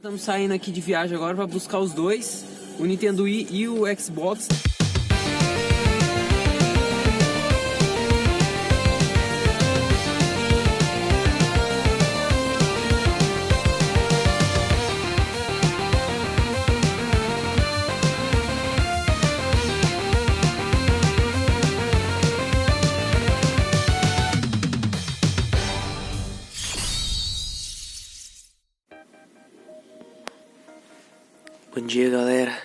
Estamos saindo aqui de viagem agora para buscar os dois, o Nintendo Wii e o Xbox. Bom dia, galera.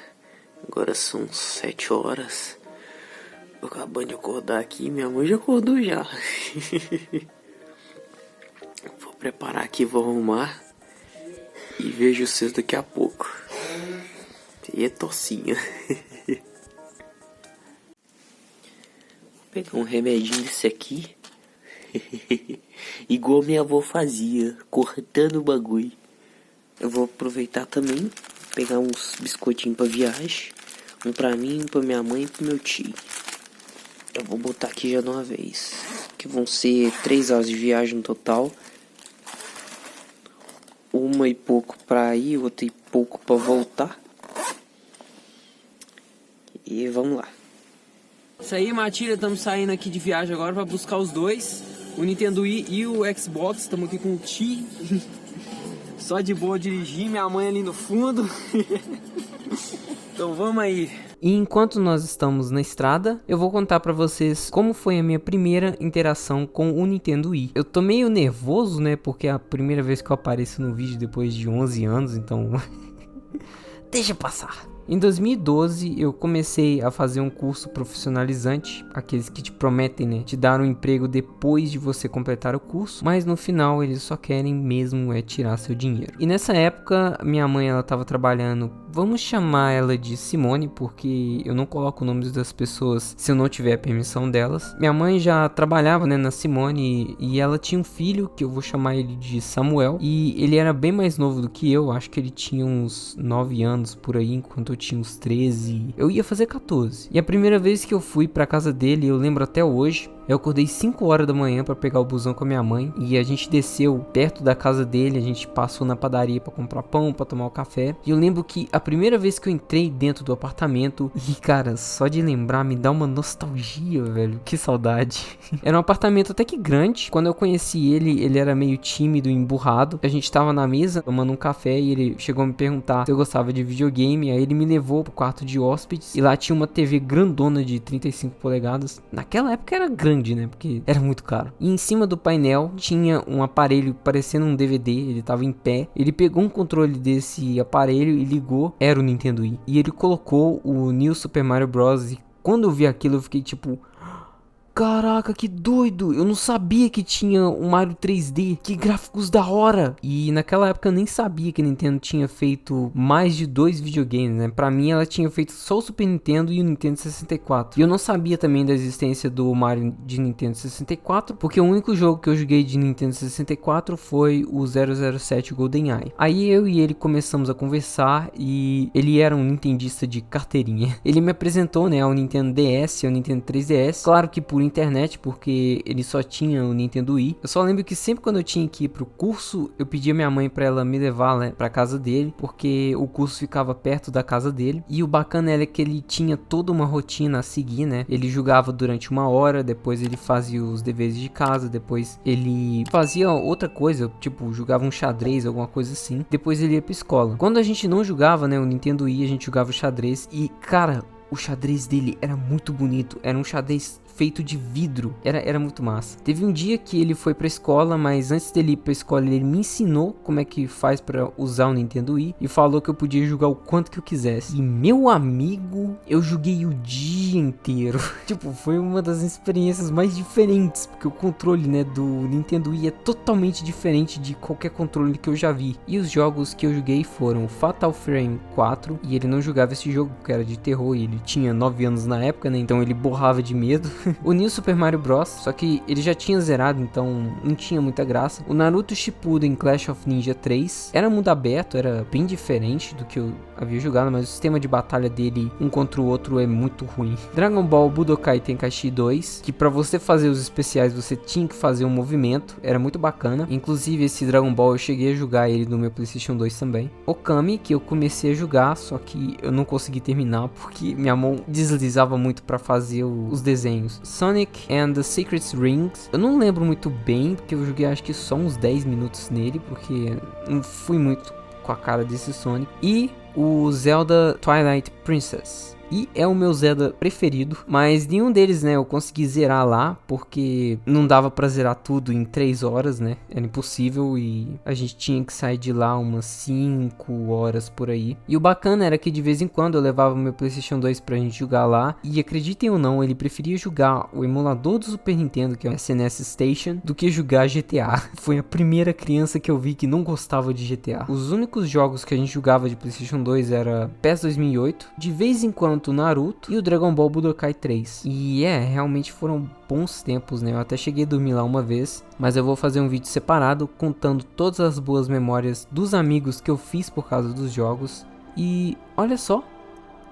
Agora são 7 horas. Tô acabando de acordar aqui. Minha mãe já acordou já. Vou preparar aqui, vou arrumar. E vejo vocês daqui a pouco. E é tocinha. Vou pegar um remedinho desse aqui. Igual minha avó fazia, cortando o bagulho. Eu vou aproveitar também, pegar uns biscoitinhos pra viagem. Um pra mim, um pra minha mãe e pro meu tio. Eu vou botar aqui já de uma vez. Que vão ser 3 horas de viagem no total. 1 e pouco pra ir, outra e pouco pra voltar. E vamos lá. Isso aí, Matilha, estamos saindo aqui de viagem agora para buscar os dois, o Nintendo Wii e o Xbox. Estamos aqui com o tio. Só de boa dirigir, minha mãe ali no fundo. Então vamos aí. E enquanto nós estamos na estrada, eu vou contar pra vocês como foi a minha primeira interação com o Nintendo Wii. Eu tô meio nervoso, né, porque é a primeira vez que eu apareço no vídeo depois de 11 anos, então deixa passar. Em 2012, eu comecei a fazer um curso profissionalizante, aqueles que te prometem, né, te dar um emprego depois de você completar o curso, mas no final eles só querem mesmo tirar seu dinheiro. E nessa época, minha mãe, ela tava trabalhando, vamos chamar ela de Simone, porque eu não coloco o nome das pessoas se eu não tiver a permissão delas. Minha mãe já trabalhava, né, na Simone, e ela tinha um filho, que eu vou chamar ele de Samuel, e ele era bem mais novo do que eu, acho que ele tinha uns 9 anos por aí, enquanto eu tinha uns 13, eu ia fazer 14. E a primeira vez que eu fui pra casa dele, eu lembro até hoje, eu acordei 5 horas da manhã pra pegar o busão com a minha mãe, e a gente desceu perto da casa dele, a gente passou na padaria pra comprar pão, pra tomar o café. E eu lembro que a primeira vez que eu entrei dentro do apartamento, e cara, só de lembrar me dá uma nostalgia, velho, que saudade. Era um apartamento até que grande. Quando eu conheci ele, ele era meio tímido e emburrado. A gente tava na mesa tomando um café e ele chegou a me perguntar se eu gostava de videogame. Aí ele me levou pro quarto de hóspedes, e lá tinha uma TV grandona de 35 polegadas. Naquela época era grande, né, porque era muito caro. E em cima do painel tinha um aparelho parecendo um DVD, ele tava em pé. Ele pegou um controle desse aparelho e ligou, era o Nintendo Wii. E ele colocou o New Super Mario Bros. E quando eu vi aquilo eu fiquei tipo... Caraca, que doido! Eu não sabia que tinha um Mario 3D. Que gráficos da hora! E naquela época eu nem sabia que a Nintendo tinha feito mais de 2 videogames, né? Pra mim ela tinha feito só o Super Nintendo e o Nintendo 64. E eu não sabia também da existência do Mario de Nintendo 64, porque o único jogo que eu joguei de Nintendo 64 foi o 007 GoldenEye. Aí eu e ele começamos a conversar e ele era um nintendista de carteirinha. Ele me apresentou, né, ao Nintendo DS e ao Nintendo 3DS. Claro que por internet, porque ele só tinha o Nintendo Wii. Eu só lembro que sempre quando eu tinha que ir pro curso, eu pedia minha mãe pra ela me levar, né, pra casa dele, porque o curso ficava perto da casa dele. E o bacana é que ele tinha toda uma rotina a seguir, né? Ele jogava durante 1 hora, depois ele fazia os deveres de casa, depois ele fazia outra coisa, tipo, jogava um xadrez, alguma coisa assim. Depois ele ia pra escola. Quando a gente não jogava, né, o Nintendo Wii, a gente jogava o xadrez e, cara, o xadrez dele era muito bonito. Era um xadrez feito de vidro, era muito massa. Teve um dia que ele foi pra escola, mas antes dele ir pra escola ele me ensinou como é que faz pra usar o Nintendo Wii e falou que eu podia jogar o quanto que eu quisesse. E meu amigo, eu joguei o dia inteiro. Tipo, foi uma das experiências mais diferentes, porque o controle, né, do Nintendo Wii é totalmente diferente de qualquer controle que eu já vi. E os jogos que eu joguei foram Fatal Frame 4, e ele não jogava esse jogo porque era de terror e ele tinha 9 anos na época, né, então ele borrava de medo. O New Super Mario Bros, só que ele já tinha zerado, então não tinha muita graça. O Naruto Shippuden Clash of Ninja 3 era mundo aberto, era bem diferente do que eu havia jogado, mas o sistema de batalha dele um contra o outro é muito ruim. Dragon Ball Budokai Tenkaichi 2, que pra você fazer os especiais você tinha que fazer um movimento, era muito bacana. Inclusive esse Dragon Ball eu cheguei a jogar ele no meu PlayStation 2 também. Okami, que eu comecei a jogar, só que eu não consegui terminar porque minha mão deslizava muito pra fazer os desenhos. Sonic and the Secret Rings, eu não lembro muito bem, porque eu joguei acho que só uns 10 minutos nele, porque não fui muito com a cara desse Sonic. E o Zelda Twilight Princess. E é o meu Zelda preferido, mas nenhum deles, né, eu consegui zerar lá, porque não dava pra zerar tudo em 3 horas, né, era impossível e a gente tinha que sair de lá umas 5 horas por aí. E o bacana era que de vez em quando eu levava meu PlayStation 2 pra gente jogar lá, e acreditem ou não, ele preferia jogar o emulador do Super Nintendo, que é o SNS Station, do que jogar GTA. Foi a primeira criança que eu vi que não gostava de GTA. Os únicos jogos que a gente jogava de PlayStation 2 era PES 2008, de vez em quando o Naruto e o Dragon Ball Budokai 3. E realmente foram bons tempos, né? Eu até cheguei a dormir lá uma vez, mas eu vou fazer um vídeo separado contando todas as boas memórias dos amigos que eu fiz por causa dos jogos. E olha só,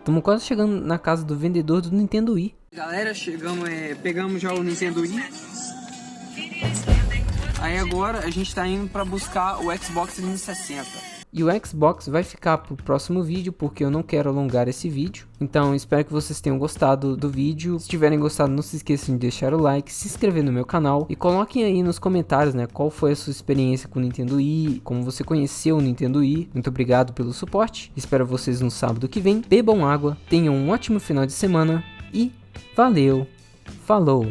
estamos quase chegando na casa do vendedor do Nintendo Wii. Galera, pegamos já o Nintendo Wii. Aí agora a gente tá indo pra buscar o Xbox 360. E o Xbox vai ficar pro próximo vídeo, porque eu não quero alongar esse vídeo. Então espero que vocês tenham gostado do vídeo. Se tiverem gostado, não se esqueçam de deixar o like, se inscrever no meu canal. E coloquem aí nos comentários, né, qual foi a sua experiência com o Nintendo Wii, como você conheceu o Nintendo Wii. Muito obrigado pelo suporte. Espero vocês no sábado que vem. Bebam água, tenham um ótimo final de semana. E valeu, falou!